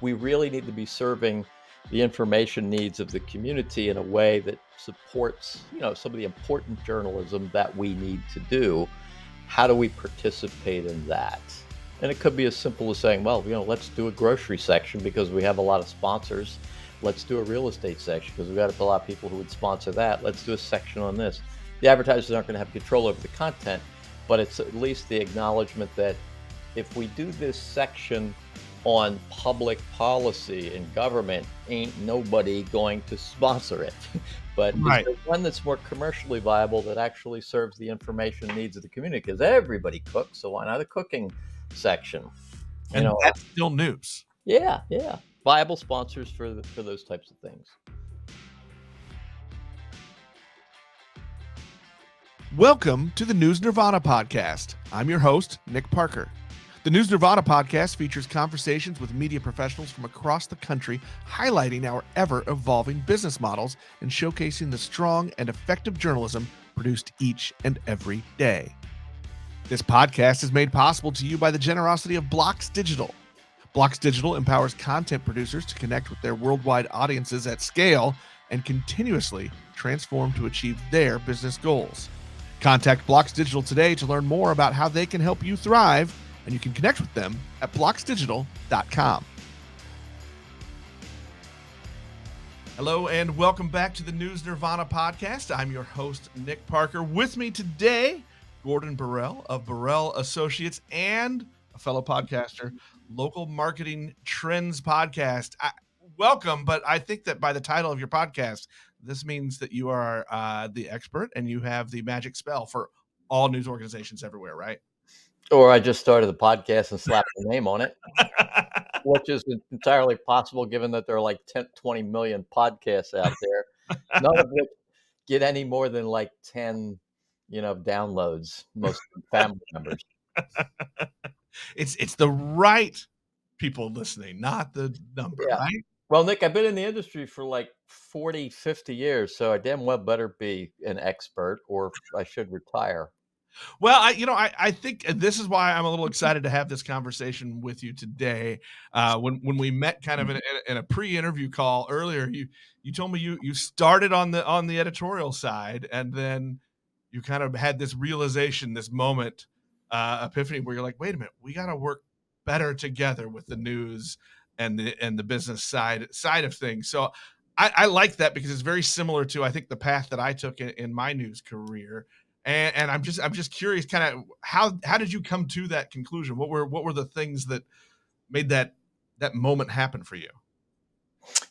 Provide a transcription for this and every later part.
we really need to be serving the information needs of the community in a way that supports, some of the important journalism that we need to do. How do we participate in that? And it could be as simple as saying, well, let's do a grocery section because we have a lot of sponsors. Let's do a real estate section because we've got a lot of people who would sponsor that. Let's do a section on this. The advertisers aren't going to have control over the content, but it's at least the acknowledgement that if we do this section on public policy and government, ain't nobody going to sponsor it. But is Right. there one that's more commercially viable that actually serves the information needs of the community? Because everybody cooks, so why not a cooking section? And that's still news. Yeah, viable sponsors for those types of things. Welcome to the News Nirvana podcast. I'm your host, Nick Parker. The News Nirvana podcast features conversations with media professionals from across the country, highlighting our ever-evolving business models and showcasing the strong and effective journalism produced each and every day. This podcast is made possible to you by the generosity of Blocks Digital. Blocks Digital empowers content producers to connect with their worldwide audiences at scale and continuously transform to achieve their business goals. Contact Blocks Digital today to learn more about how they can help you thrive, and you can connect with them at blocksdigital.com. Hello and welcome back to the News Nirvana podcast. I'm your host, Nick Parker. With me today, Gordon Borrell of Borrell Associates and a fellow podcaster, Local Marketing Trends Podcast. Welcome, but I think that by the title of your podcast, this means that you are the expert and you have the magic spell for all news organizations everywhere, right? Or I just started the podcast and slapped the name on it, which is entirely possible given that there are like 10, 20 million podcasts out there. None of which get any more than like 10, downloads, most family members. It's the right people listening, not the number, Yeah. right? Well, Nick, I've been in the industry for like 40, 50 years, so I damn well better be an expert or I should retire. Well, I think this is why I'm a little excited to have this conversation with you today. When we met kind of in a pre-interview call earlier, you told me you started on the editorial side, and then you kind of had this realization, this moment, epiphany, where you're like, wait a minute, we got to work better together with the news and the business side of things. So I like that because it's very similar to, I think, the path that I took in my news career. And I'm just curious, kind of how did you come to that conclusion? What were the things that made that moment happen for you?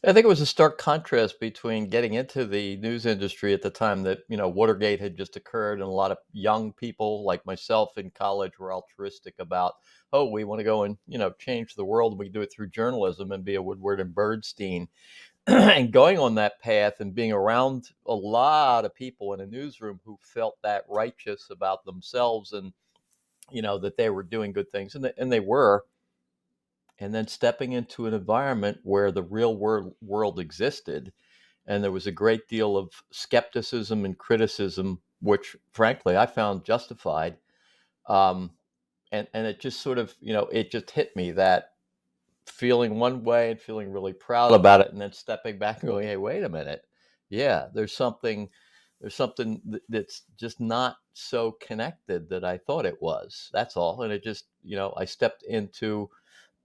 I think it was a stark contrast between getting into the news industry at the time that, Watergate had just occurred, and a lot of young people like myself in college were altruistic about, oh, we want to go and, change the world, and we do it through journalism and be a Woodward and Bernstein. And going on that path and being around a lot of people in a newsroom who felt that righteous about themselves and, that they were doing good things, and they were. And then stepping into an environment where the real world existed, and there was a great deal of skepticism and criticism, which frankly I found justified. And it just sort of, it just hit me that feeling one way and feeling really proud about it, and then stepping back and going, hey, wait a minute. Yeah, there's something that's just not so connected that I thought it was. That's all. And it just, I stepped into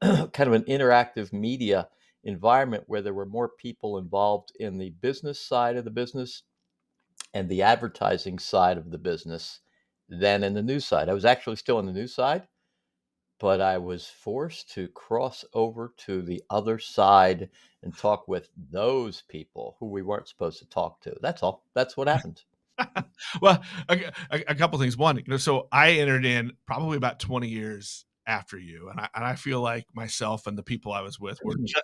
kind of an interactive media environment where there were more people involved in the business side of the business and the advertising side of the business than in the news side. I was actually still in the news side, but I was forced to cross over to the other side and talk with those people who we weren't supposed to talk to. That's all. That's what happened. Well, a couple things. One, so I entered in probably about 20 years after you, and I feel like myself and the people I was with were just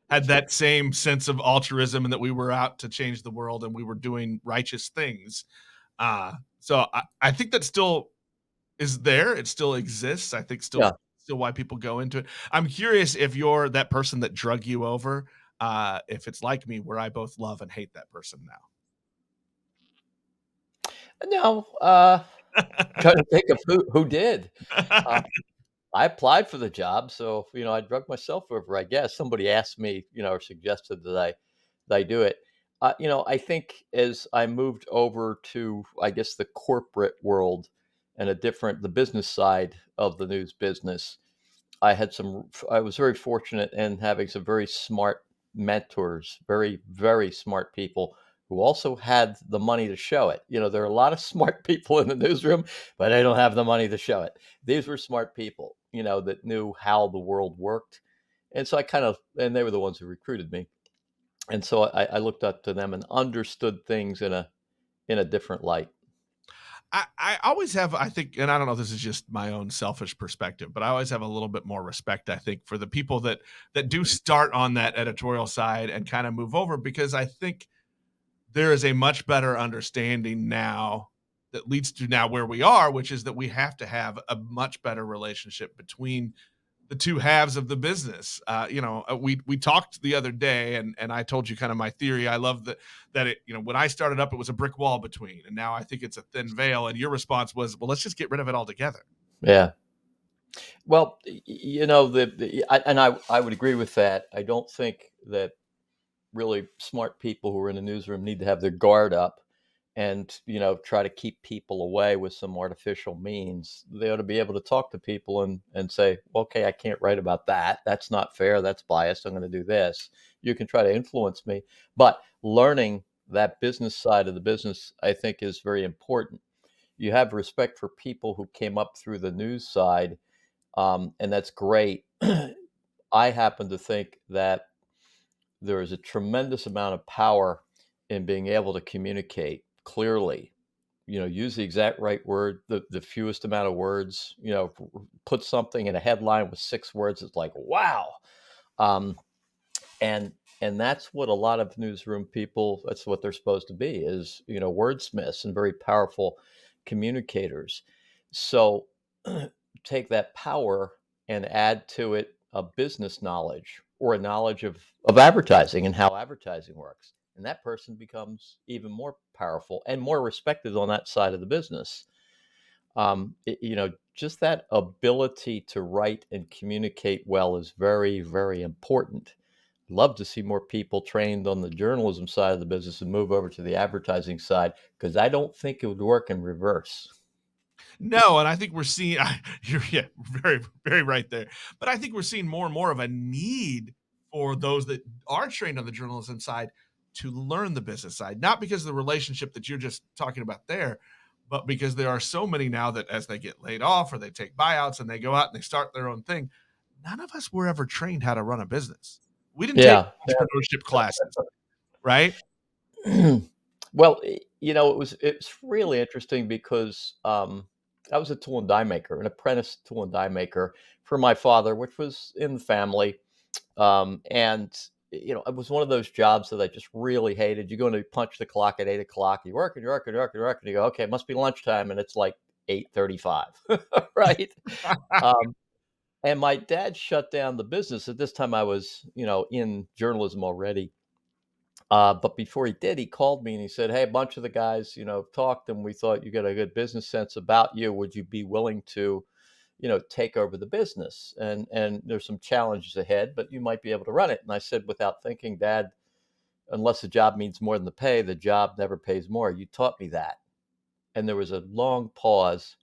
had that same sense of altruism, and that we were out to change the world and we were doing righteous things. So I think that still is there. It still exists. I think Yeah. still why people go into it. I'm curious if you're that person that drug you over, if it's like me, where I both love and hate that person now. No, trying to think of who did. I applied for the job, so, I drug myself over, I guess. Somebody asked me, or suggested that I do it. I think as I moved over to, I guess, the corporate world and the business side of the news business, I was very fortunate in having some very smart mentors, very, very smart people who also had the money to show it. There are a lot of smart people in the newsroom, but they don't have the money to show it. These were smart people, that knew how the world worked. And so and they were the ones who recruited me. And so I looked up to them and understood things in a different light. I always have, I think, and I don't know if this is just my own selfish perspective, but I always have a little bit more respect, I think, for the people that do start on that editorial side and kind of move over, because I think there is a much better understanding now that leads to now where we are, which is that we have to have a much better relationship between the two halves of the business. We talked the other day, and I told you kind of my theory. I love that it, when I started up, it was a brick wall between, and now I think it's a thin veil. And your response was, well, let's just get rid of it altogether. Yeah. Well, I would agree with that. I don't think that really smart people who are in the newsroom need to have their guard up and try to keep people away with some artificial means. They ought to be able to talk to people and say, okay, I can't write about that, that's not fair, that's biased, I'm going to do this. You can try to influence me, but learning that business side of the business, I think, is very important. You have respect for people who came up through the news side, and that's great. I happen to think that there is a tremendous amount of power in being able to communicate clearly, use the exact right word, the fewest amount of words, put something in a headline with 6 words. It's like, wow. Um, and and that's what a lot of newsroom people, that's what they're supposed to be, is, wordsmiths and very powerful communicators. So take that power and add to it a business knowledge or a knowledge of advertising and how advertising works. And that person becomes even more powerful and more respected on that side of the business. Just that ability to write and communicate well is very, very important. Love to see more people trained on the journalism side of the business and move over to the advertising side, because I don't think it would work in reverse. No, and I think we're seeing, you're, yeah, very, very right there. But I think we're seeing more and more of a need for those that are trained on the journalism side to learn the business side, not because of the relationship that you're just talking about there, but because there are so many now that as they get laid off or they take buyouts and they go out and they start their own thing, none of us were ever trained how to run a business. We didn't take Yeah. entrepreneurship classes, right? Well, it's really interesting because I was a tool and die maker, an apprentice tool and die maker for my father, which was in the family. And it was one of those jobs that I just really hated. You go and you punch the clock at 8 o'clock. You work and you work and you work and you work, and you go, okay, it must be lunchtime, and it's like 8:35, right? Um, and my dad shut down the business. At this time, I was in journalism already. But before he did, he called me and he said, "Hey, a bunch of the guys, talked, and we thought you got a good business sense about you. Would you be willing to, take over the business? And there's some challenges ahead, but you might be able to run it." And I said, without thinking, "Dad, unless the job means more than the pay, the job never pays more. You taught me that." And there was a long pause,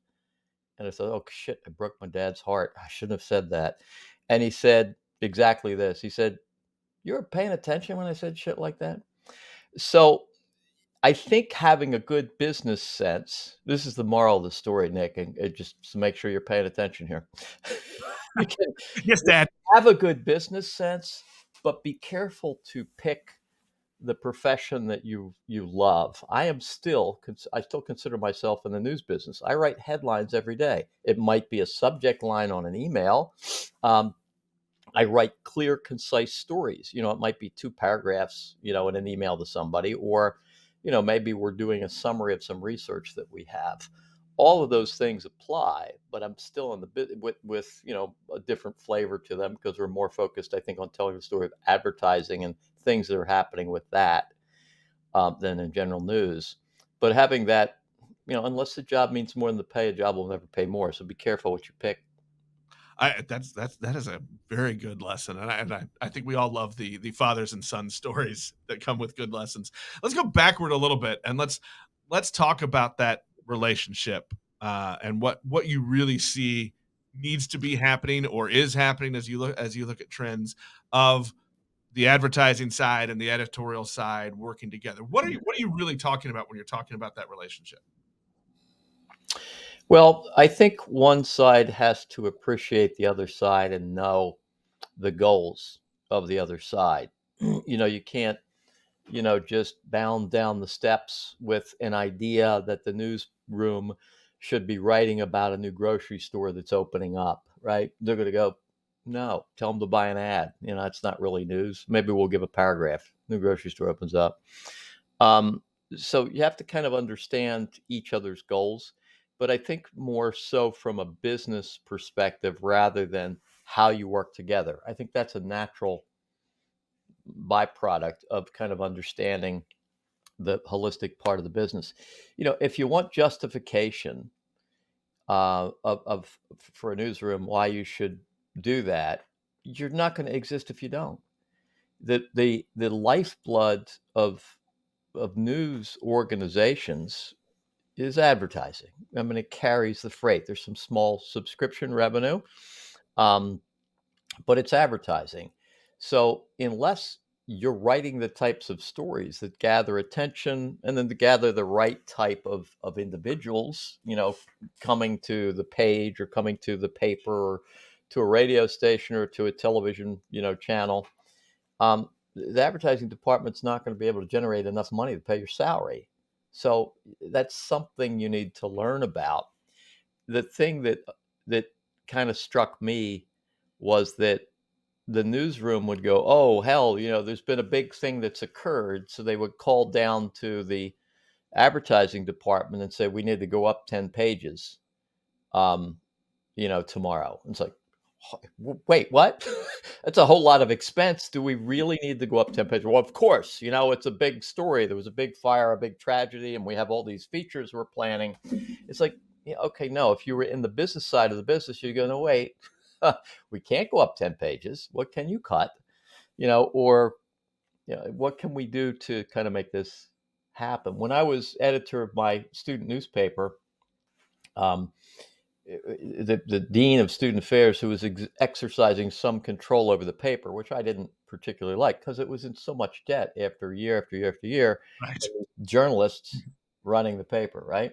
and I thought, "Oh shit, I broke my dad's heart. I shouldn't have said that." And he said exactly this. He said, "You were paying attention when I said shit like that?" So I think having a good business sense, this is the moral of the story, Nick, and just to make sure you're paying attention here. You can Yes, Dad. have a good business sense, but be careful to pick the profession that you love. I still consider myself in the news business. I write headlines every day. It might be a subject line on an email. Um, I write clear, concise stories. It might be 2 paragraphs, in an email to somebody, or, maybe we're doing a summary of some research that we have. All of those things apply, but I'm still in the bit with, a different flavor to them because we're more focused, I think, on telling the story of advertising and things that are happening with that than in general news. But having that, unless the job means more than the pay, a job will never pay more. So be careful what you pick. That is a very good lesson, and I think we all love the fathers and sons stories that come with good lessons. Let's go backward a little bit, and let's talk about that relationship, and what you really see needs to be happening or is happening as you look at trends of the advertising side and the editorial side working together. What are you really talking about when you're talking about that relationship? Well, I think one side has to appreciate the other side and know the goals of the other side. You can't, just bound down the steps with an idea that the newsroom should be writing about a new grocery store that's opening up, right? They're going to go, no, tell them to buy an ad. It's not really news. Maybe we'll give a paragraph. New grocery store opens up. Um, so you have to kind of understand each other's goals, but I think more so from a business perspective rather than how you work together. I think that's a natural byproduct of kind of understanding the holistic part of the business. If you want justification for a newsroom why you should do that, you're not going to exist if you don't. The lifeblood of news organizations is advertising. I mean, it carries the freight. There's some small subscription revenue, um, but it's advertising. So unless you're writing the types of stories that gather attention and then to gather the right type of individuals, coming to the page or coming to the paper or to a radio station or to a television, channel, the advertising department's not going to be able to generate enough money to pay your salary. So that's something you need to learn about. The thing that kind of struck me was that the newsroom would go, "Oh, hell, there's been a big thing that's occurred." So they would call down to the advertising department and say, "We need to go up 10 pages, um, tomorrow." And it's like, wait, what? That's a whole lot of expense. Do we really need to go up 10 pages? Well, of course, it's a big story. There was a big fire, a big tragedy, and we have all these features we're planning. It's like, yeah, okay, no, if you were in the business side of the business, you're going to wait. We can't go up 10 pages. What can you cut? Or what can we do to kind of make this happen? When I was editor of my student newspaper, um, the dean of student affairs, who was exercising some control over the paper, which I didn't particularly like because it was in so much debt after year after year after year, Right. journalists running the paper, right?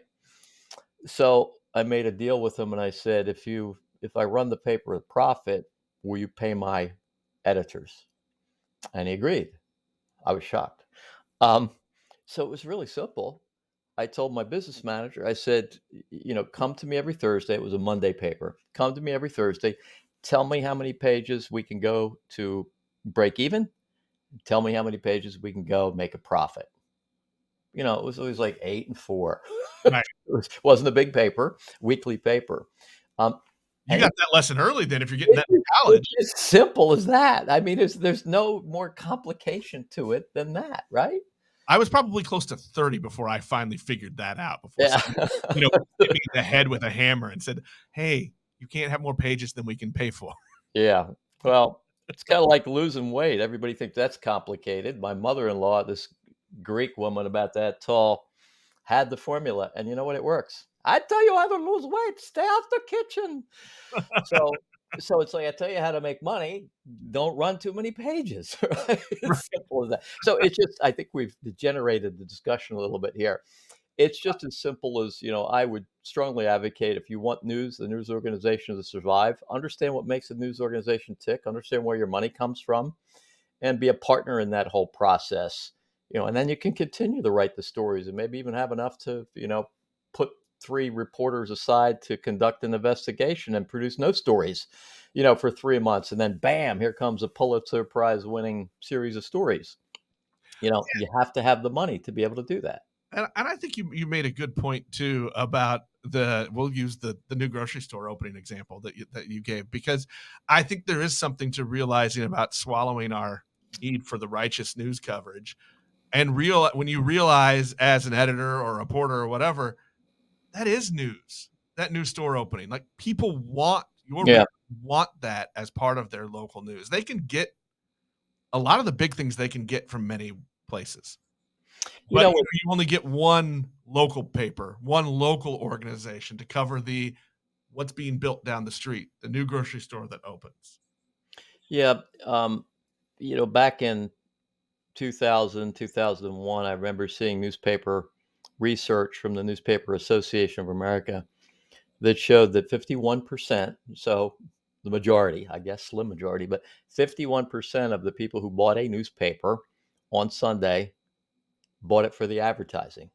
So I made a deal with him and I said, if I run the paper with profit, will you pay my editors? And he agreed. I was shocked. Um, so it was really simple. I told my business manager, I said, come to me every Thursday. It was a Monday paper. Come to me every Thursday. Tell me how many pages we can go to break even. Tell me how many pages we can go make a profit. It was always like 8 and 4. Right. Wasn't a big paper, weekly paper. Um, You and got that lesson early then if you're getting it's that in college. as simple as that. I mean, there's no more complication to it than that, right? I was probably close to 30 before I finally figured that out, before Yeah. someone, hit me in the head with a hammer and said, "Hey, you can't have more pages than we can pay for." Yeah. Well, it's kind of like losing weight. Everybody thinks that's complicated. My mother-in-law, this Greek woman about that tall, had the formula, and you know what? It works. I tell you how to lose weight. Stay off the kitchen. So, so it's like I tell you how to make money. Don't run too many pages. Right? Right. It's simple as that. So it's just I think we've degenerated the discussion a little bit here. It's just as simple as, I would strongly advocate if you want the news organization to survive, understand what makes a news organization tick, understand where your money comes from, and be a partner in that whole process. And then you can continue to write the stories and maybe even have enough to, put 3 reporters aside to conduct an investigation and produce no stories, for 3 months. And then bam, here comes a Pulitzer Prize winning series of stories. You have to have the money to be able to do that. And I think you made a good point too about we'll use the new grocery store opening example that you gave, because I think there is something to realizing about swallowing our need for the righteous news coverage, and when you realize as an editor or a reporter or whatever, that is news. That new store opening, like, people want Your Yeah. readers want that as part of their local news. They can get a lot of the big things they can get from many places. You But know what? you only get one local paper, one local organization to cover the what's being built down the street, the new grocery store that opens. Yeah. Back in 2000, 2001, I remember seeing newspaper research from the Newspaper Association of America that showed that 51%, so the majority, I guess, slim majority, but 51% of the people who bought a newspaper on Sunday bought it for the advertising,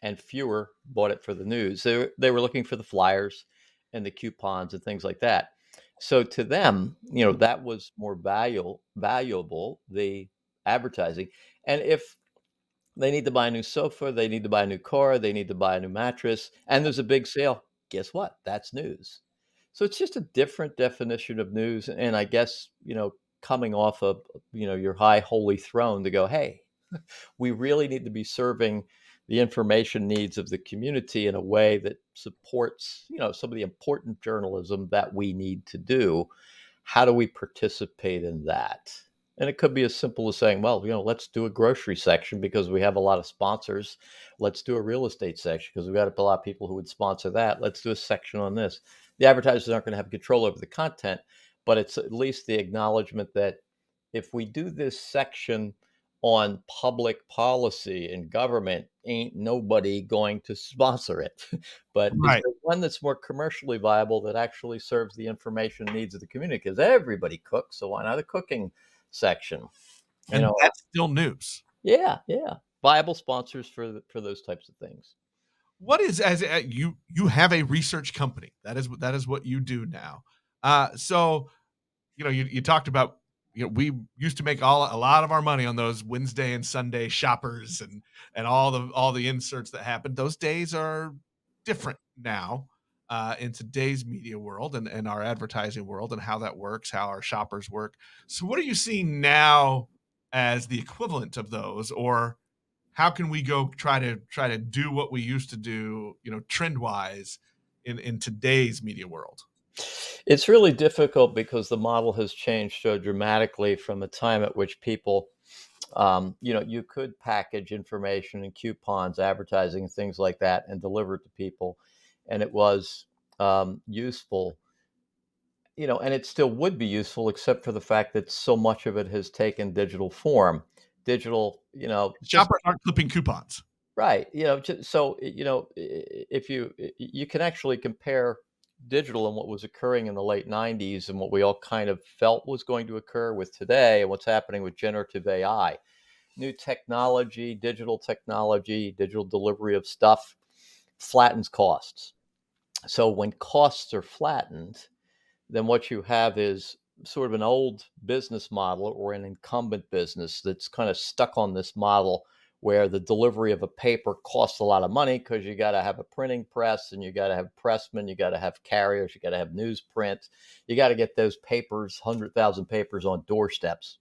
and fewer bought it for the news. They were looking for the flyers and the coupons and things like that. So to them, that was more valuable, the advertising. And if they need to buy a new sofa, they need to buy a new car, they need to buy a new mattress, and there's a big sale, guess what? That's news. So it's just a different definition of news. And I guess, coming off of, your high holy throne to go, hey, we really need to be serving the information needs of the community in a way that supports, some of the important journalism that we need to do. How do we participate in that? And it could be as simple as saying, well, let's do a grocery section because we have a lot of sponsors. Let's do a real estate section because we've got a lot of people who would sponsor that. Let's do a section on this. The advertisers aren't going to have control over the content, but it's at least the acknowledgement that if we do this section on public policy and government, ain't nobody going to sponsor it. But is Right. there one that's more commercially viable that actually serves the information needs of the community? Because everybody cooks, so why not a cooking section? You And know, that's still news. yeah, yeah, viable sponsors for those types of things. What is as you have a research company. That is what you do now. So you talked about we used to make a lot of our money on those Wednesday and Sunday shoppers and all the inserts that happened. Those days are different now in today's media world and our advertising world and how that works, how our shoppers work. So what are you seeing now as the equivalent of those, or how can we go try to do what we used to do, trend wise in today's media world? It's really difficult because the model has changed so dramatically from the time at which people, you could package information and coupons, advertising, and things like that, and deliver it to people, and it was useful. And it still would be useful, except for the fact that so much of it has taken digital form. Digital, just Shoppers aren't clipping coupons. right. So if you can actually compare digital and what was occurring in the late '90s and what we all kind of felt was going to occur with today and what's happening with generative AI, new technology, digital delivery of stuff flattens costs. So when costs are flattened, then what you have is sort of an old business model or an incumbent business that's kind of stuck on this model where the delivery of a paper costs a lot of money because you got to have a printing press and you got to have pressmen, you got to have carriers, you got to have newsprint, you got to get those papers, 100,000 papers on doorsteps.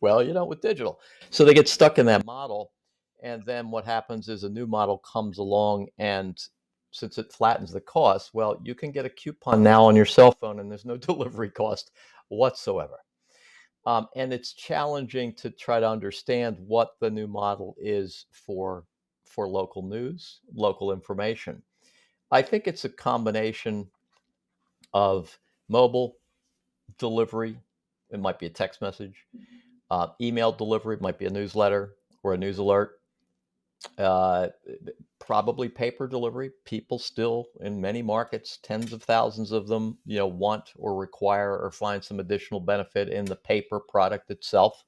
Well, with digital. So they get stuck in that model. And then what happens is a new model comes along, and since it flattens the cost, well, you can get a coupon now on your cell phone and there's no delivery cost whatsoever. And it's challenging to try to understand what the new model is for local news, local information. I think it's a combination of mobile delivery. It might be a text message. Email delivery might be a newsletter or a news alert. Uh, Probably paper delivery. People still, in many markets, tens of thousands of them, want or require or find some additional benefit in the paper product itself,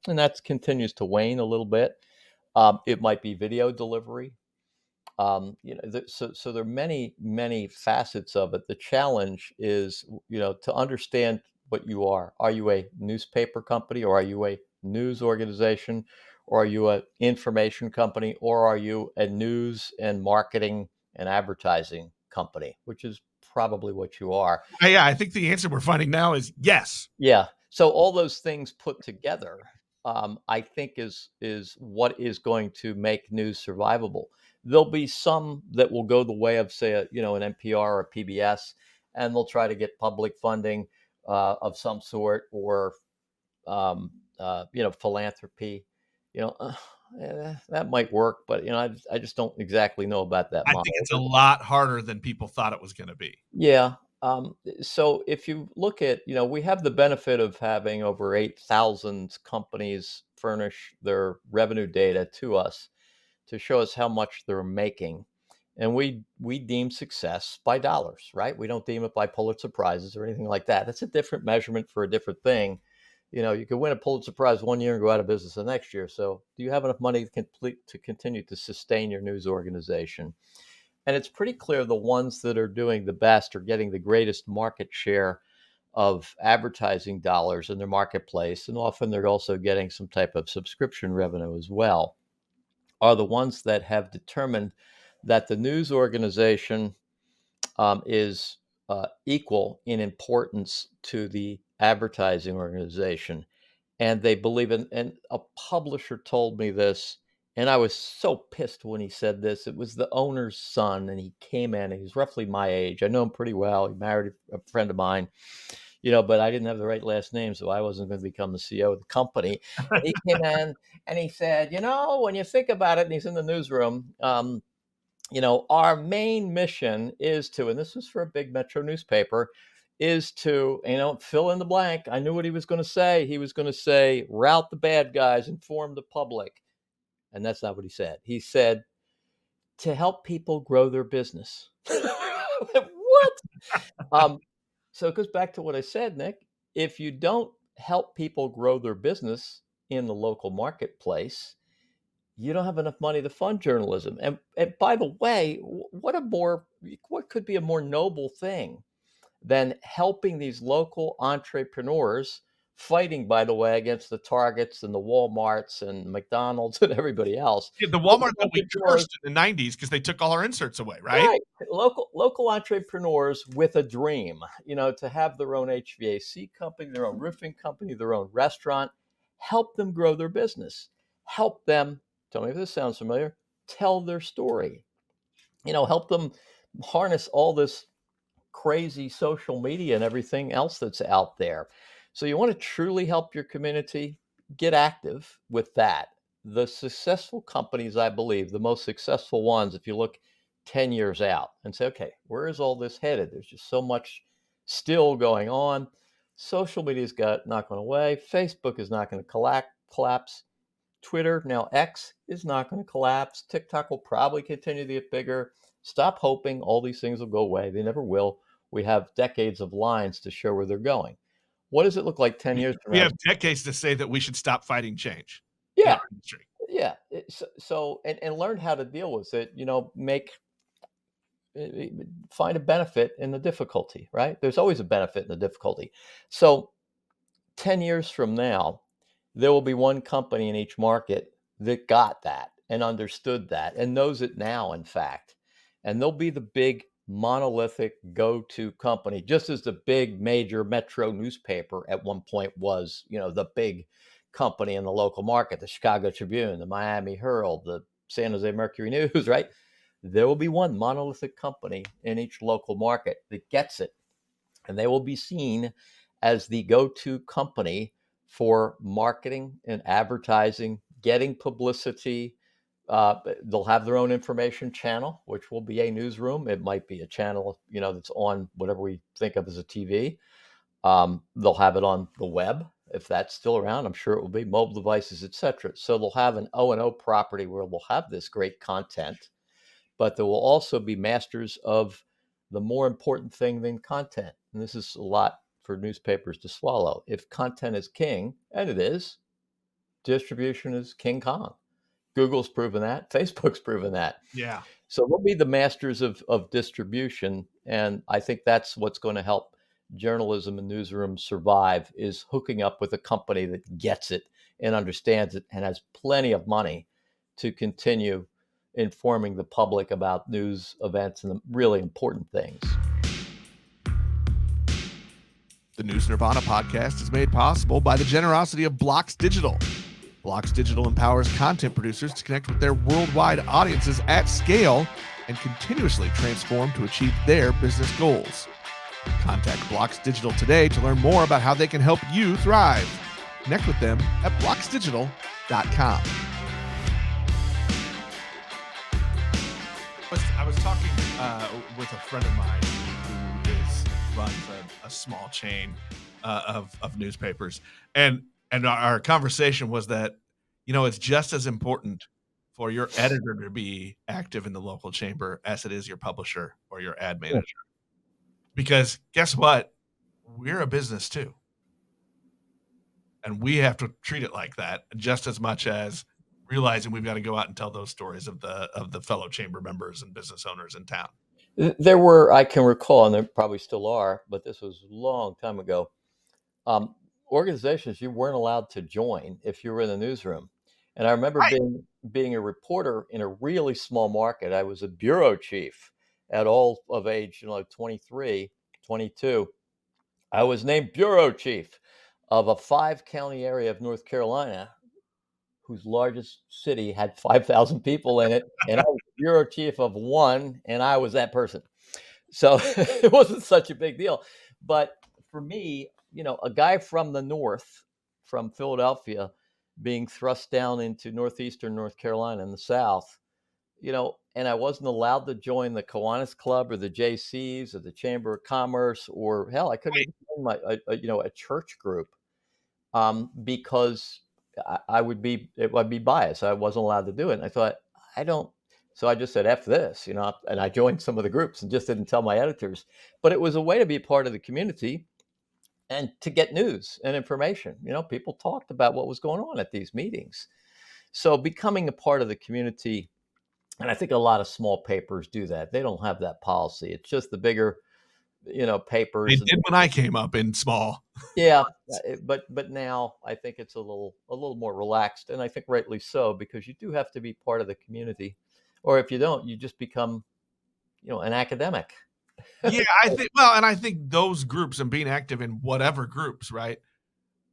and that continues to wane a little bit. It might be video delivery. So there are many facets of it. The challenge is, to understand what you are. Are you a newspaper company, or are you a news organization, or are you an information company, or are you a news and marketing and advertising company, which is probably what you are. Yeah, I think the answer we're finding now is yes. Yeah. So all those things put together, I think is what is going to make news survivable. There'll be some that will go the way of, say, an NPR or PBS, and they'll try to get public funding of some sort, or philanthropy. That might work, but I just don't exactly know about that I think model. it's a lot harder than people thought it was going to be. Yeah. So if you look at, we have the benefit of having over 8,000 companies furnish their revenue data to us to show us how much they're making. And we deem success by dollars, right? We don't deem it by Pulitzer Prizes or anything like that. That's a different measurement for a different thing. You could win a Pulitzer Prize one year and go out of business the next year. So do you have enough money to continue to sustain your news organization? And it's pretty clear the ones that are doing the best are getting the greatest market share of advertising dollars in their marketplace. And often they're also getting some type of subscription revenue as well, are the ones that have determined that the news organization is equal in importance to the advertising organization. And they believe in, and a publisher told me this, and I was so pissed when he said this. It was the owner's son, and he came in, and he's roughly my age. I know him pretty well. He married a friend of mine, but I didn't have the right last name, so I wasn't going to become the CEO of the company. And he came in and he said, when you think about it, and he's in the newsroom, our main mission is to, and this was for a big metro newspaper, is to, fill in the blank. I knew what he was going to say. He was going to say, route the bad guys, inform the public. And that's not what he said. He said, to help people grow their business. What? So it goes back to what I said, Nick. If you don't help people grow their business in the local marketplace, you don't have enough money to fund journalism. And by the way, what could be a more noble thing than helping these local entrepreneurs, fighting, by the way, against the Targets and the Walmarts and McDonald's and everybody else. Yeah, the Walmart that we cursed in the 90s because they took all our inserts away, right? Right. Local entrepreneurs with a dream, to have their own HVAC company, their own roofing company, their own restaurant. Help them grow their business. Help them, tell me if this sounds familiar, tell their story. Help them harness all this crazy social media and everything else that's out there. So you want to truly help your community, get active with that. The successful companies, I believe, the most successful ones, if you look 10 years out and say, okay, where is all this headed? There's just so much still going on. Social media's not going away. Facebook is not going to collapse. Twitter, now X, is not going to collapse. TikTok will probably continue to get bigger. Stop hoping all these things will go away. They never will. We have decades of lines to show where they're going. What does it look like 10 years from We now? have decades to say that we should stop fighting change in Yeah. our industry. Yeah. So and learn how to deal with it, find a benefit in the difficulty, right? There's always a benefit in the difficulty. So 10 years from now, there will be one company in each market that got that and understood that and knows it now, in fact. And they'll be the big monolithic go-to company, just as the big major metro newspaper at one point was, the big company in the local market, the Chicago Tribune, the Miami Herald, the San Jose Mercury News, right? There will be one monolithic company in each local market that gets it. And they will be seen as the go-to company for marketing and advertising, getting publicity. They'll have their own information channel, which will be a newsroom. It might be a channel, that's on whatever we think of as a TV. They'll have it on the web, if that's still around. I'm sure it will be mobile devices, etc. So they'll have an O&O property where they'll have this great content, but there will also be masters of the more important thing than content. And this is a lot for newspapers to swallow. If content is king, and it is, distribution is King Kong. Google's proven that. Facebook's proven that. Yeah. So they'll be the masters of distribution. And I think that's what's going to help journalism and newsrooms survive, is hooking up with a company that gets it and understands it and has plenty of money to continue informing the public about news, events, and the really important things. The News Nirvana podcast is made possible by the generosity of Blocks Digital. Blocks Digital empowers content producers to connect with their worldwide audiences at scale and continuously transform to achieve their business goals. Contact Blocks Digital today to learn more about how they can help you thrive. Connect with them at blocksdigital.com. I was talking with a friend of mine who runs a small chain of newspapers, and our conversation was that it's just as important for your editor to be active in the local chamber as it is your publisher or your ad manager, because guess what, we're a business too, and we have to treat it like that just as much as realizing we've got to go out and tell those stories of the fellow chamber members and business owners in town. There were, I can recall, and there probably still are, but this was a long time ago, um, organizations you weren't allowed to join if you were in the newsroom. And I remember Right. being a reporter in a really small market. I was a bureau chief at all of age, 23, 22. I was named bureau chief of a 5 county area of North Carolina whose largest city had 5,000 people in it, and I was the bureau chief of one, and I was that person. So it wasn't such a big deal. But for me, a guy from the north, from Philadelphia, being thrust down into northeastern North Carolina in the south, and I wasn't allowed to join the Kiwanis Club or the JCs or the Chamber of Commerce, or hell, I couldn't even join a church group, because I would be biased. I wasn't allowed to do it. And I thought, I don't. So I just said, F this, and I joined some of the groups and just didn't tell my editors. But it was a way to be a part of the community and to get news and information. People talked about what was going on at these meetings. So becoming a part of the community, and I think a lot of small papers do that. They don't have that policy. It's just the bigger, They papers. did when I came up in small. Yeah, but now I think it's a little more relaxed, and I think rightly so, because you do have to be part of the community, or if you don't, you just become, an academic. Yeah, I think those groups and being active in whatever groups, right,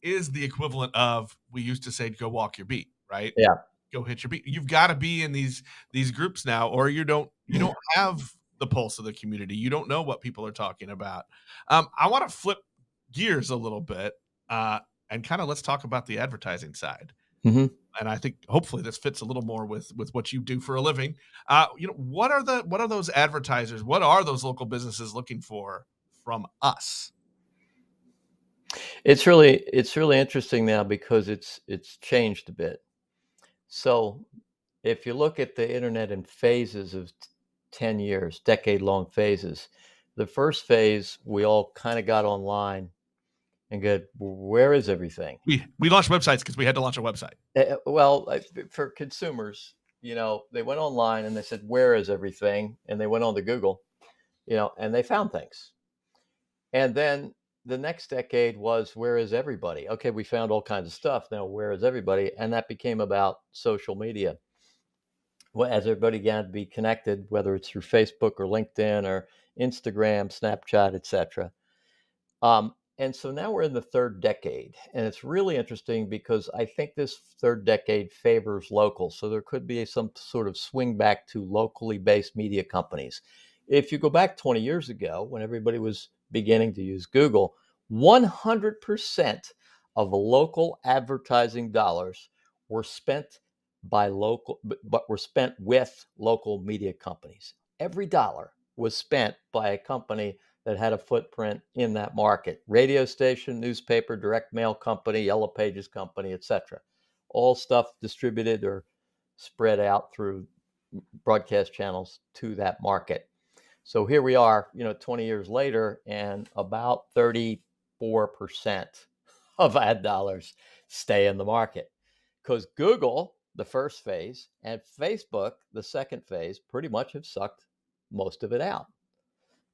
is the equivalent of, we used to say, go walk your beat, right? Yeah. Go hit your beat. You've got to be in these groups now, or you don't have the pulse of the community. You don't know what people are talking about. I want to flip gears a little bit, and kind of let's talk about the advertising side. Hmm. And I think hopefully this fits a little more with what you do for a living. What are those advertisers? What are those local businesses looking for from us? It's really interesting now because it's changed a bit. So if you look at the internet in phases of 10 years, decade-long phases, the first phase we all kind of got online and go, where is everything? We launched websites because we had to launch a website. Well, for consumers, they went online and they said, "Where is everything?" And they went on to Google, and they found things. And then the next decade was, "Where is everybody?" Okay, we found all kinds of stuff. Now, where is everybody? And that became about social media. Well, as everybody began to be connected, whether it's through Facebook or LinkedIn or Instagram, Snapchat, etc. And so now we're in the third decade, and it's really interesting because I think this third decade favors local. So there could be some sort of swing back to locally based media companies. If you go back 20 years ago, when everybody was beginning to use Google, 100% of the local advertising dollars were spent but were spent with local media companies. Every dollar was spent by a company that had a footprint in that market: radio station, newspaper, direct mail company, Yellow Pages company, etc. All stuff distributed or spread out through broadcast channels to that market. So here we are, 20 years later, and about 34% of ad dollars stay in the market, because Google, the first phase, and Facebook, the second phase, pretty much have sucked most of it out.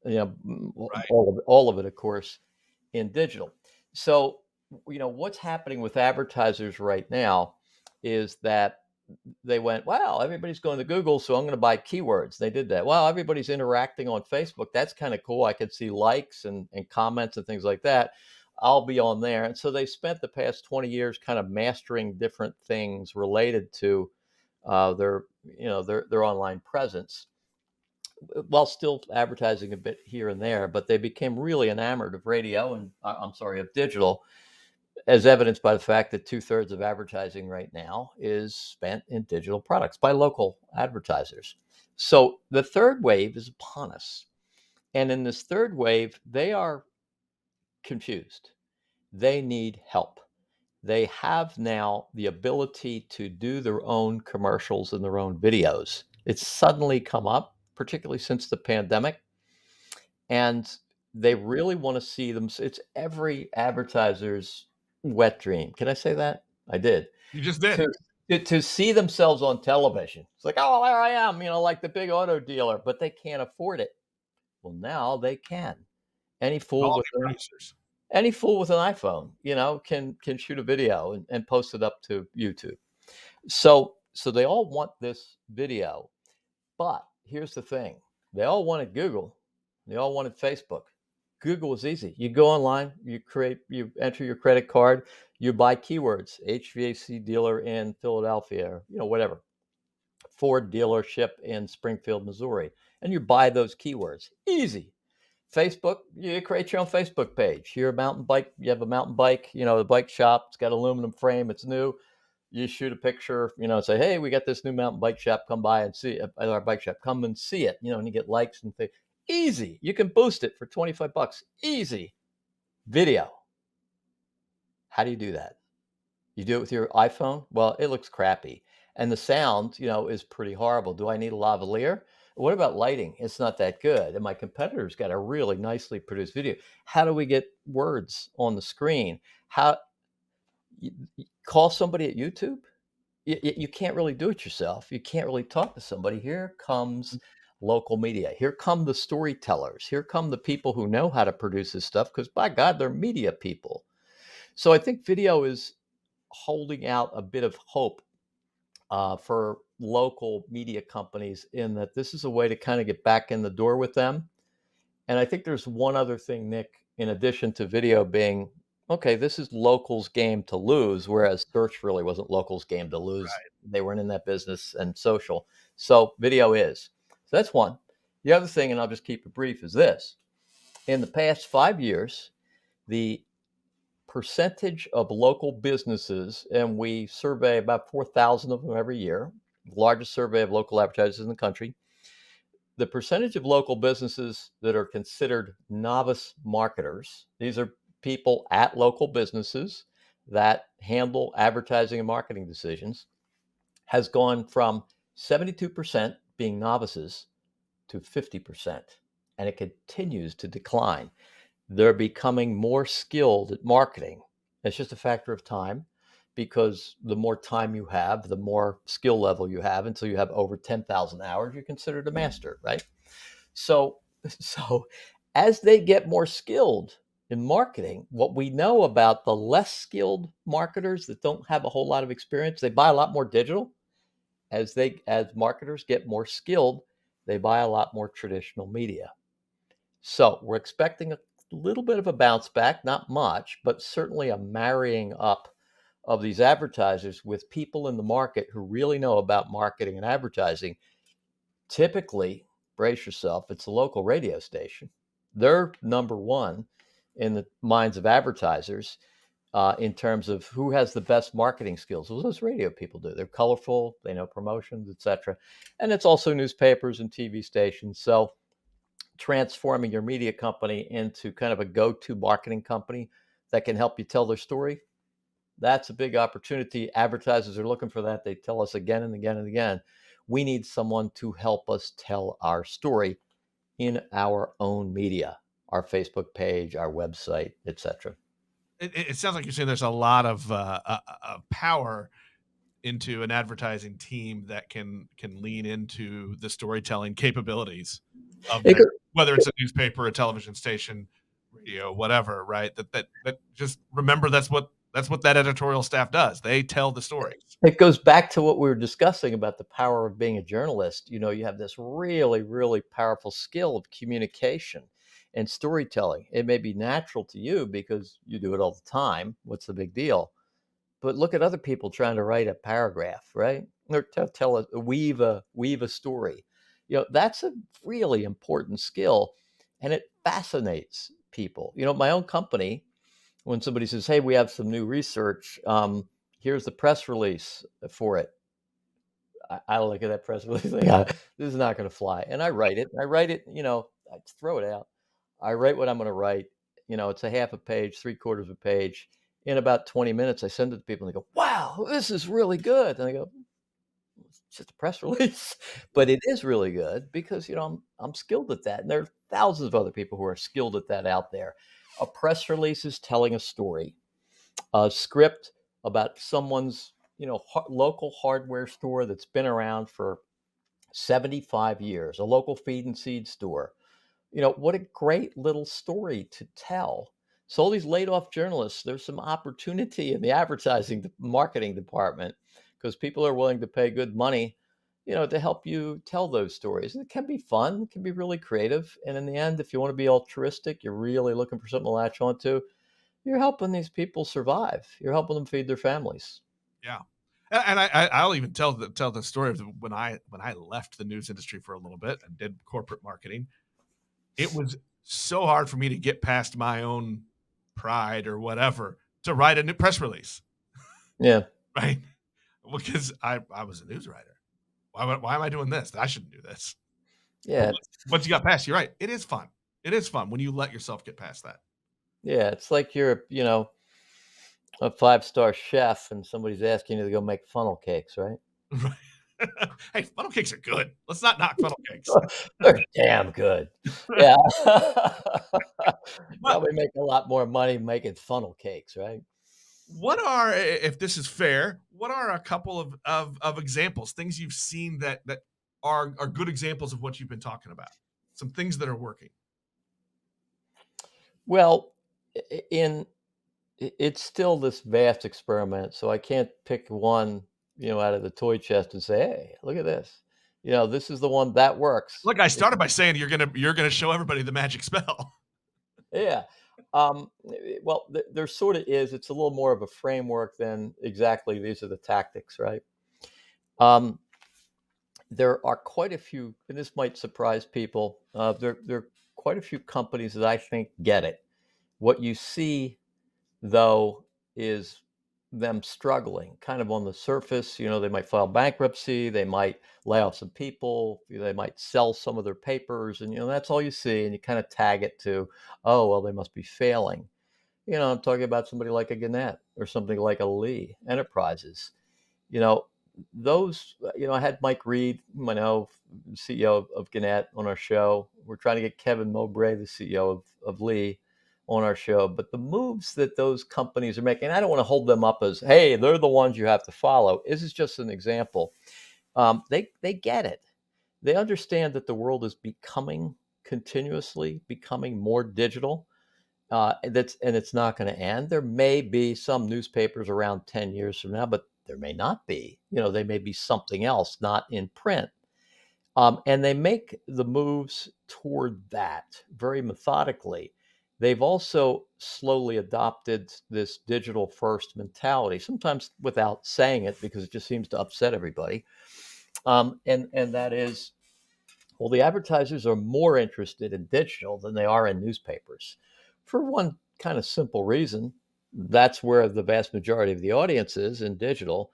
Right. All of it, of course, in digital. So, what's happening with advertisers right now is that they went, wow, everybody's going to Google, so I'm going to buy keywords. They did that. Well, everybody's interacting on Facebook. That's kind of cool. I could see likes and comments and things like that. I'll be on there. And so they spent the past 20 years kind of mastering different things related to their online presence. while still advertising a bit here and there, but they became really enamored of radio and I'm sorry, of digital, as evidenced by the fact that two-thirds of advertising right now is spent in digital products by local advertisers. So the third wave is upon us. And in this third wave, they are confused. They need help. They have now the ability to do their own commercials and their own videos. It's suddenly come up, particularly since the pandemic, and they really want to see them. It's every advertiser's wet dream. Can I say that? I did. You just did. To see themselves on television. It's like, oh, there I am, like the big auto dealer, but they can't afford it. Well, now they can. Any fool All with the producers. any fool with an iPhone, can shoot a video and post it up to YouTube. So they all want this video, but here's the thing: they all wanted Google, they all wanted Facebook. Google was easy. You go online, you enter your credit card, you buy keywords: HVAC dealer in Philadelphia, or, whatever, Ford dealership in Springfield, Missouri, and you buy those keywords. Easy. Facebook, you create your own Facebook page. You're a mountain bike, you have a mountain bike, the bike shop, it's got aluminum frame, it's new. You shoot a picture, say, hey, we got this new mountain bike shop, come by and see it, our bike shop, come and see it, and you get likes and things. Easy. You can boost it for 25 bucks. Easy. Video. How do you do that? You do it with your iPhone? Well, it looks crappy. And the sound, is pretty horrible. Do I need a lavalier? What about lighting? It's not that good. And my competitor's got a really nicely produced video. How do we get words on the screen? How call somebody at YouTube? You can't really do it yourself. You can't really talk to somebody. Here comes local media. Here come the storytellers. Here come the people who know how to produce this stuff because, by God, they're media people. So I think video is holding out a bit of hope for local media companies in that this is a way to kind of get back in the door with them. And I think there's one other thing, Nick, in addition to video being, okay, this is locals' game to lose, whereas search really wasn't locals' game to lose. They weren't in that business and social. So video is. So that's one. The other thing, and I'll just keep it brief, is this. In the past 5 years, the percentage of local businesses, and we survey about 4,000 of them every year, the largest survey of local advertisers in the country. The percentage of local businesses that are considered novice marketers, these are people at local businesses that handle advertising and marketing decisions, has gone from 72% being novices to 50%, and it continues to decline. They're becoming more skilled at marketing. It's just a factor of time because the more time you have, the more skill level you have until you have over 10,000 hours, you're considered a master, right? So, so as they get more skilled in marketing, what we know about the less skilled marketers that don't have a whole lot of experience, they buy a lot more digital. As marketers get more skilled, they buy a lot more traditional media. So we're expecting a little bit of a bounce back, not much, but certainly a marrying up of these advertisers with people in the market who really know about marketing and advertising. Typically, brace yourself, it's a local radio station. They're number one in the minds of advertisers in terms of who has the best marketing skills. Well, those radio people do. They're colorful, they know promotions, etc. And it's also newspapers and TV stations. So transforming your media company into kind of a go-to marketing company that can help you tell their story, that's a big opportunity. Advertisers are looking for that. They tell us again and again and again, we need someone to help us tell our story in our own media, our Facebook page, our website, etc. It sounds like you're saying there's a lot of power into an advertising team that can lean into the storytelling capabilities of It their, go- whether it's a newspaper, a television station, radio, whatever, right? That just remember that's what that editorial staff does. They tell the stories. It goes back to what we were discussing about the power of being a journalist. You have this really, really powerful skill of communication and storytelling. It may be natural to you because you do it all the time. What's the big deal? But look at other people trying to write a paragraph, right? Or tell a weave a story. That's a really important skill, and it fascinates people. My own company, when somebody says, "Hey, we have some new research, here's the press release for it." I look at that press release like, this is not going to fly. And I write it. I throw it out. I write what I'm going to write. It's a half a page, three-quarters of a page. In about 20 minutes, I send it to people and they go, "Wow, this is really good." And I go, "It's just a press release." But it is really good because, I'm skilled at that. And there are thousands of other people who are skilled at that out there. A press release is telling a story. A script about someone's, local hardware store that's been around for 75 years, a local feed and seed store. What a great little story to tell. So all these laid off journalists, there's some opportunity in the advertising marketing department because people are willing to pay good money, to help you tell those stories. And it can be fun, it can be really creative. And in the end, if you want to be altruistic, you're really looking for something to latch onto, you're helping these people survive. You're helping them feed their families. Yeah. And I'll even tell the story of when I left the news industry for a little bit and did corporate marketing. It was so hard for me to get past my own pride or whatever to write a new press release, Yeah. right? Because I was a news writer. Why am I doing this? I shouldn't do this. But Yeah. once you got past, you're right. It is fun. It is fun when you let yourself get past that. Yeah. It's like you're, a five-star chef and somebody's asking you to go make funnel cakes, right? Right. Hey, funnel cakes are good. Let's not knock funnel cakes. They're damn good. Yeah. But Probably make a lot more money making funnel cakes, right? what are, if this is fair, what are a couple of examples, things you've seen that are good examples of what you've been talking about? Some things that are working. Well, in it's still this vast experiment, so I can't pick one, out of the toy chest and say, "Hey, look at this. This is the one that works." Look, I started by saying you're gonna show everybody the magic spell. Yeah. Well, there sort of is. It's a little more of a framework than exactly these are the tactics, right? Um, there are quite a few, and this might surprise people. There are quite a few companies that I think get it. What you see, though, is them struggling kind of on the surface. They might file bankruptcy, they might lay off some people, they might sell some of their papers, and that's all you see. And you kind of tag it to, oh, well, they must be failing. I'm talking about somebody like a Gannett or something like a Lee Enterprises. You know, those, I had Mike Reed, CEO of Gannett, on our show. We're trying to get Kevin Mowbray, the CEO of Lee, on our show. But the moves that those companies are making, I don't want to hold them up as, hey, they're the ones you have to follow. This is just an example. They get it. They understand that the world is continuously becoming more digital. And it's not going to end. There may be some newspapers around 10 years from now, but there may not be. They may be something else, not in print. And they make the moves toward that very methodically. They've also slowly adopted this digital first mentality, sometimes without saying it because it just seems to upset everybody. And that is, well, the advertisers are more interested in digital than they are in newspapers for one kind of simple reason. That's where the vast majority of the audience is in digital.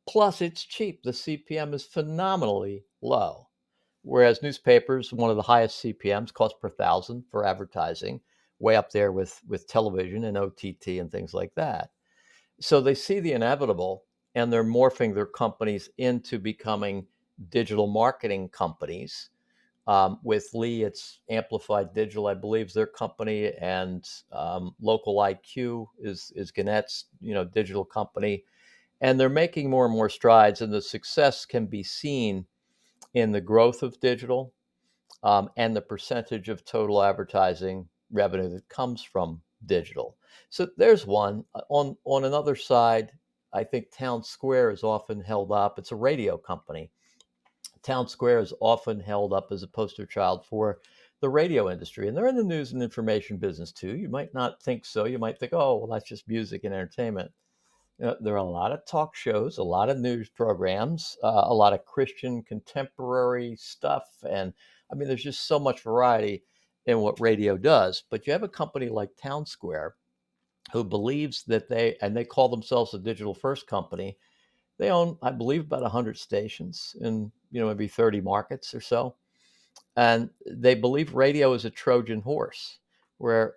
Plus, it's cheap. The CPM is phenomenally low. Whereas newspapers, one of the highest CPMs, cost per thousand for advertising, way up there with television and OTT and things like that. So they see the inevitable and they're morphing their companies into becoming digital marketing companies. With Lee, it's Amplified Digital, I believe, is their company, and Local IQ is Gannett's, digital company, and they're making more and more strides, and the success can be seen in the growth of digital, and the percentage of total advertising revenue that comes from digital. So there's one. On another side, I think Town Square is often held up. It's a radio company. Town Square is often held up as a poster child for the radio industry, and they're in the news and information business too. You might not think so. You might think, oh, well, that's just music and entertainment. There are a lot of talk shows, a lot of news programs, a lot of Christian contemporary stuff. And I mean, there's just so much variety in what radio does. But you have a company like Town Square who believes that they call themselves a digital first company. They own, I believe, about 100 stations in, maybe 30 markets or so. And they believe radio is a Trojan horse where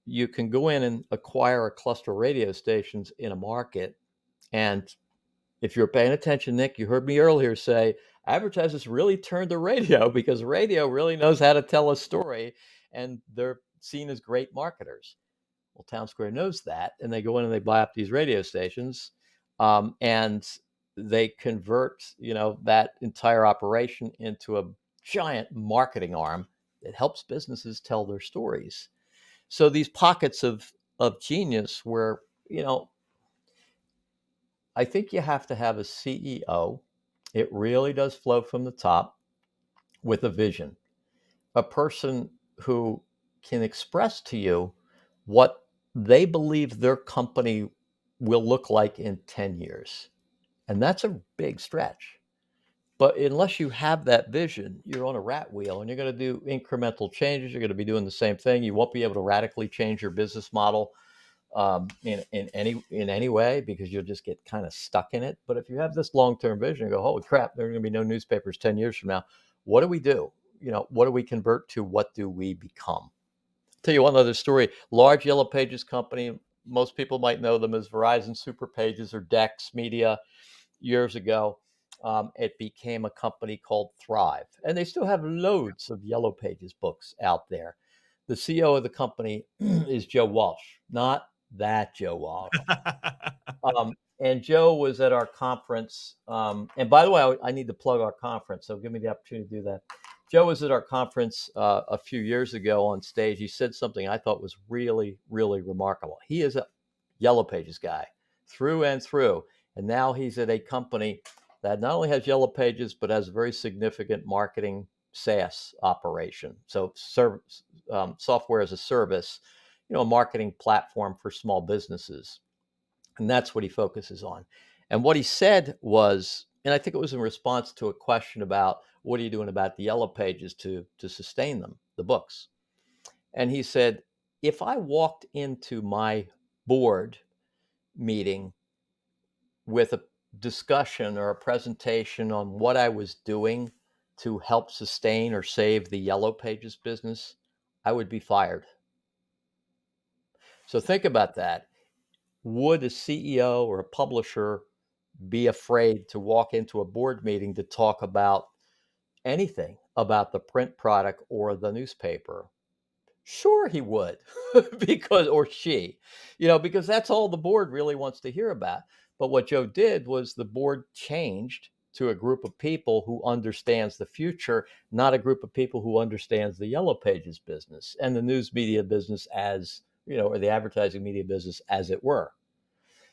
you can go in and acquire a cluster of radio stations in a market. And if you're paying attention, Nick, you heard me earlier say advertisers really turn to radio because radio really knows how to tell a story and they're seen as great marketers. Well, Town Square knows that, and they go in and they buy up these radio stations, and they convert, that entire operation into a giant marketing arm that helps businesses tell their stories. So these pockets of genius where, I think you have to have a CEO. It really does flow from the top with a vision, a person who can express to you what they believe their company will look like in 10 years. And that's a big stretch. But unless you have that vision, you're on a rat wheel and you're going to do incremental changes. You're going to be doing the same thing. You won't be able to radically change your business model in any way because you'll just get kind of stuck in it. But if you have this long term vision, you go, holy crap, there are going to be no newspapers 10 years from now. What do we do? What do we convert to? What do we become? Tell you one other story. Large Yellow Pages company. Most people might know them as Verizon Super Pages or Dex Media years ago. It became a company called Thrive, and they still have loads of Yellow Pages books out there. The CEO of the company is Joe Walsh, not that Joe Walsh. And Joe was at our conference. And by the way, I need to plug our conference, so give me the opportunity to do that. Joe was at our conference a few years ago on stage. He said something I thought was really, really remarkable. He is a Yellow Pages guy through and through. And now he's at a company that not only has Yellow Pages, but has a very significant marketing SaaS operation. So software as a service, a marketing platform for small businesses. And that's what he focuses on. And what he said was, and I think it was in response to a question about what are you doing about the Yellow Pages to sustain them, the books. And he said, if I walked into my board meeting with a discussion or a presentation on what I was doing to help sustain or save the Yellow Pages business, I would be fired. So think about that. Would a CEO or a publisher be afraid to walk into a board meeting to talk about anything about the print product or the newspaper? Sure, he would, because, or she, because that's all the board really wants to hear about. But what Joe did was the board changed to a group of people who understands the future, not a group of people who understands the Yellow Pages business and the news media business as, or the advertising media business as it were.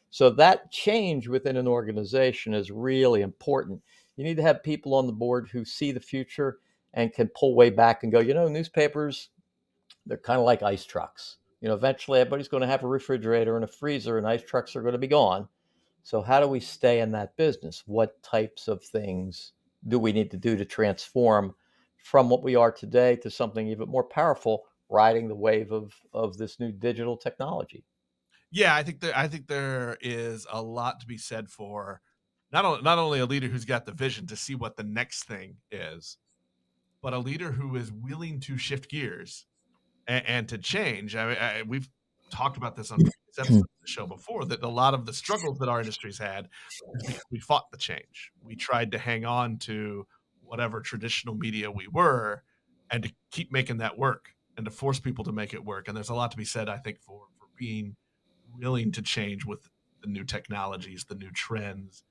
So that change within an organization is really important. You need to have people on the board who see the future and can pull way back and go, newspapers, they're kind of like ice trucks. Eventually everybody's going to have a refrigerator and a freezer, and ice trucks are going to be gone. So how do we stay in that business? What types of things do we need to do to transform from what we are today to something even more powerful, riding the wave of this new digital technology? Yeah, I think there is a lot to be said for not only a leader who's got the vision to see what the next thing is, but a leader who is willing to shift gears and to change. We've talked about this on previous episodes of the show before, that a lot of the struggles that our industry's had is because we fought the change. We tried to hang on to whatever traditional media we were and to keep making that work and to force people to make it work. And there's a lot to be said, I think, for being willing to change with the new technologies, the new trends,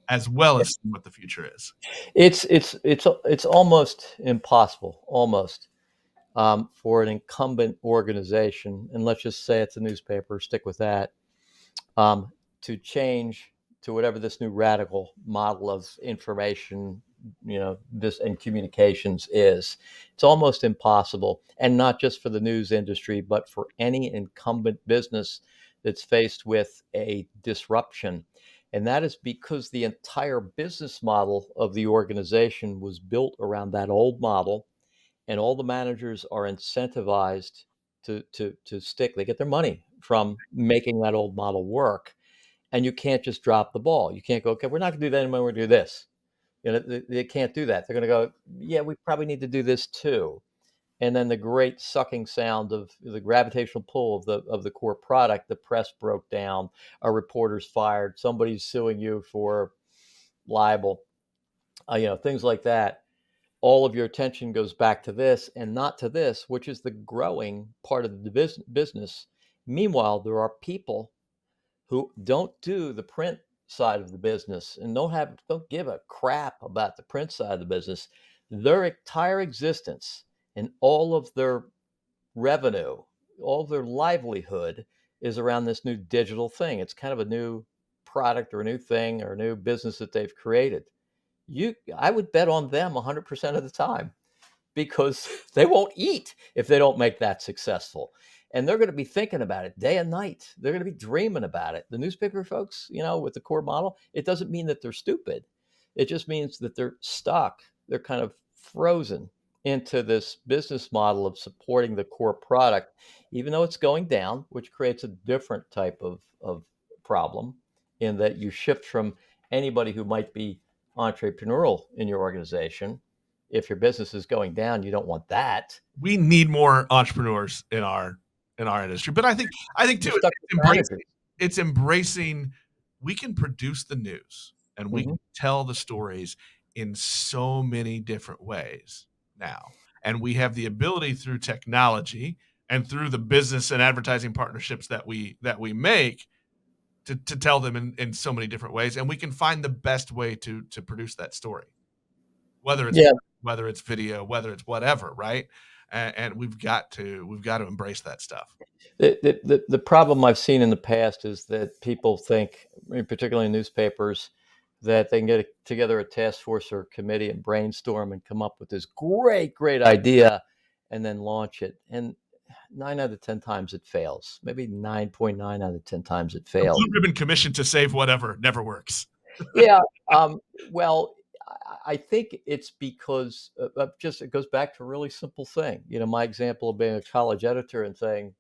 as well as seeing what the future is. It's almost impossible, almost, for an incumbent organization, and let's just say it's a newspaper, stick with that, um, to change to whatever this new radical model of information, this and communications is. It's almost impossible, and not just for the news industry, but for any incumbent business that's faced with a disruption. And that is because the entire business model of the organization was built around that old model, and all the managers are incentivized to stick. They get their money from making that old model work, and you can't just drop the ball. You can't go, okay, we're not going to do that anymore. We're going to do this. They can't do that. They're going to go, yeah, we probably need to do this too. And then the great sucking sound of the gravitational pull of the core product. The press broke down, a reporter's fired, somebody's suing you for libel, things like that. All of your attention goes back to this and not to this, which is the growing part of the business. Meanwhile, there are people who don't do the print side of the business and don't give a crap about the print side of the business. Their entire existence and all of their revenue, all of their livelihood is around this new digital thing. It's kind of a new product or a new thing or a new business that they've created. I would bet on them 100% of the time, because they won't eat if they don't make that successful. And they're going to be thinking about it day and night. They're going to be dreaming about it. The newspaper folks, with the core model, it doesn't mean that they're stupid. It just means that they're stuck. They're kind of frozen into this business model of supporting the core product, even though it's going down, which creates a different type of problem, in that you shift from anybody who might be entrepreneurial in your organization. If your business is going down, you don't want that. We need more entrepreneurs in our industry. But I think too, You're stuck it's with managers. embracing we can produce the news and we Mhm. can tell the stories in so many different ways now. And we have the ability through technology and through the business and advertising partnerships that we make to tell them in so many different ways. And we can find the best way to produce that story, whether it's Yeah, whether it's video, whether it's whatever, right? And we've got to embrace that stuff. the problem I've seen in the past is that people think, particularly in newspapers, that they can get together a task force or committee and brainstorm and come up with this great idea and then launch it. And 9 out of 10 times it fails. Maybe 9.9 out of 10 times it The fails. blue ribbon commission to save whatever never works. Yeah. Well, I think it's because just it goes back to a really simple thing. My example of being a college editor and saying,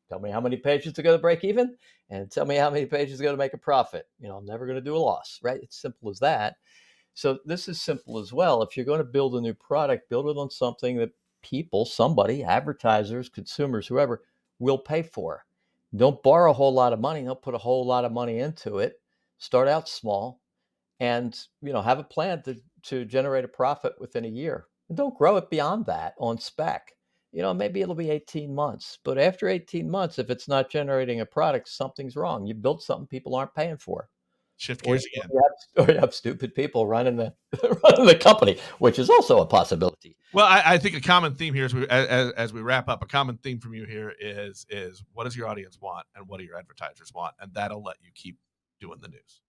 tell me how many pages are going to break even and tell me how many pages are going to make a profit. I'm never going to do a loss, right? It's simple as that. So this is simple as well. If you're going to build a new product, build it on something that people, somebody, advertisers, consumers, whoever, will pay for. Don't borrow a whole lot of money. Don't put a whole lot of money into it. Start out small and have a plan to generate a profit within a year. And don't grow it beyond that on spec. Maybe it'll be 18 months, but after 18 months, if it's not generating a product, something's wrong. You built something people aren't paying for. Shift Or gears again. you have stupid people running the running the company, which is also a possibility. Well, I think a common theme here as we wrap up, a common theme from you here is what does your audience want and what do your advertisers want, and that'll let you keep doing the news.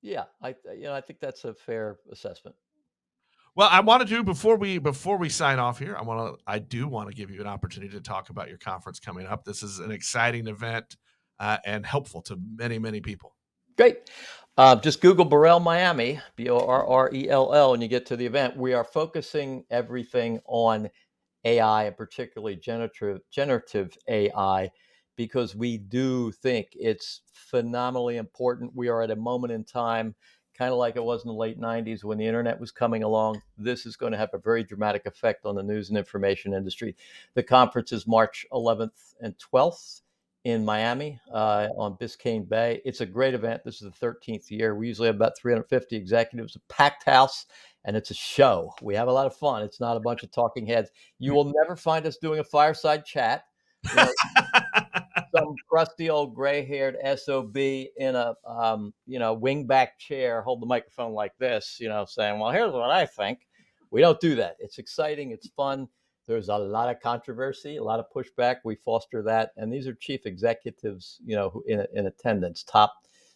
Yeah, I think that's a fair assessment. Well, I want to do before we sign off here. I do want to give you an opportunity to talk about your conference coming up. This is an exciting event and helpful to many people. Great. Just Google Borrell Miami, Borrell, and you get to the event. We are focusing everything on AI, and particularly generative AI, because we do think it's phenomenally important. We are at a moment in time, kind of like it was in the late 90s when the internet was coming along. This is going to have a very dramatic effect on the news and information industry. The conference is March 11th and 12th in Miami on Biscayne Bay. It's a great event. This is the 13th year. We usually have about 350 executives, a packed house, and it's a show. We have a lot of fun. It's not a bunch of talking heads. You will never find us doing a fireside chat. You know, some crusty old gray-haired SOB in a wingback chair, hold the microphone like this, saying, "Well, here's what I think." We don't do that. It's exciting. It's fun. There's a lot of controversy, a lot of pushback. We foster that, and these are chief executives, who in attendance, top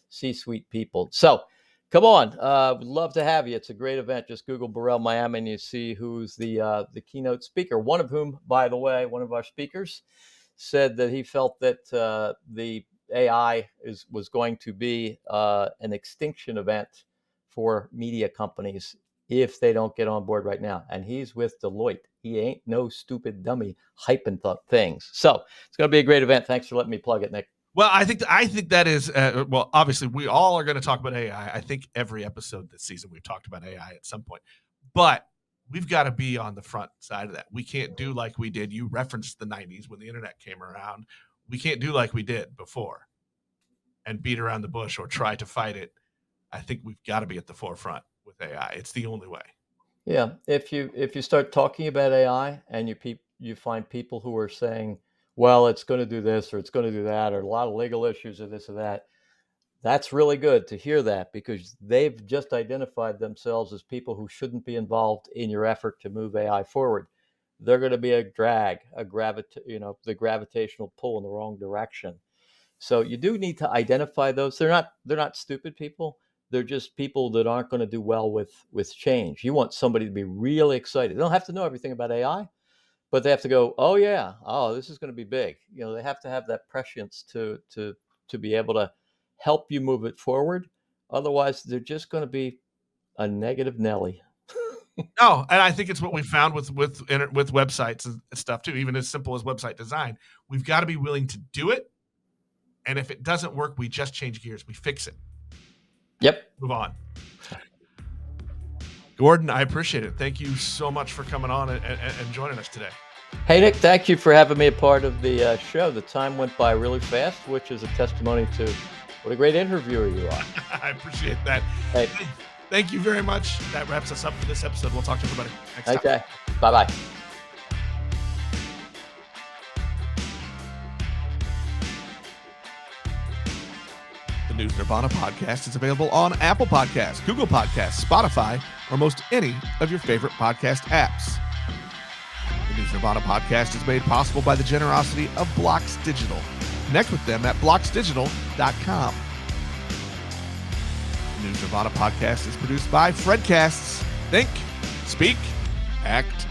C-suite people. So, come on, we'd love to have you. It's a great event. Just Google Borrell Miami, and you see who's the keynote speaker. One of whom, by the way, one of our speakers said that he felt that the AI was going to be an extinction event for media companies if they don't get on board right now. And he's with Deloitte. He ain't no stupid dummy hyping things. So it's going to be a great event. Thanks for letting me plug it, Nick. Well, I think that is well. Obviously, we all are going to talk about AI. I think every episode this season we've talked about AI at some point, but we've got to be on the front side of that. We can't do like we did. You referenced the '90s when the internet came around. We can't do like we did before and beat around the bush or try to fight it. I think we've got to be at the forefront with AI. It's the only way. Yeah, if you start talking about AI and you find people who are saying, well, it's going to do this or it's going to do that, or a lot of legal issues or this or that, that's really good to hear that, because they've just identified themselves as people who shouldn't be involved in your effort to move AI forward. They're going to be a drag, the gravitational pull in the wrong direction. So you do need to identify those. They're not stupid people. They're just people that aren't going to do well with change. You want somebody to be really excited. They don't have to know everything about AI, but they have to go, oh yeah, oh, this is going to be big. They have to have that prescience to be able to help you move it forward. Otherwise, they're just going to be a negative Nelly. No, and I think it's what we found with websites and stuff too. Even as simple as website design, we've got to be willing to do it. And if it doesn't work, we just change gears. We fix it. Yep. Move on. Gordon, I appreciate it. Thank you so much for coming on and joining us today. Hey, Nick, thank you for having me a part of the show. The time went by really fast, which is a testimony to what a great interviewer you are. I appreciate that. Hey. Thank you very much. That wraps us up for this episode. We'll talk to everybody next time. Okay. Bye-bye. The News Nirvana podcast is available on Apple Podcasts, Google Podcasts, Spotify, or most any of your favorite podcast apps. The News Nirvana podcast is made possible by the generosity of Blocks Digital. Connect with them at blocksdigital.com. The News Nirvana podcast is produced by Fredcasts. Think, speak, act,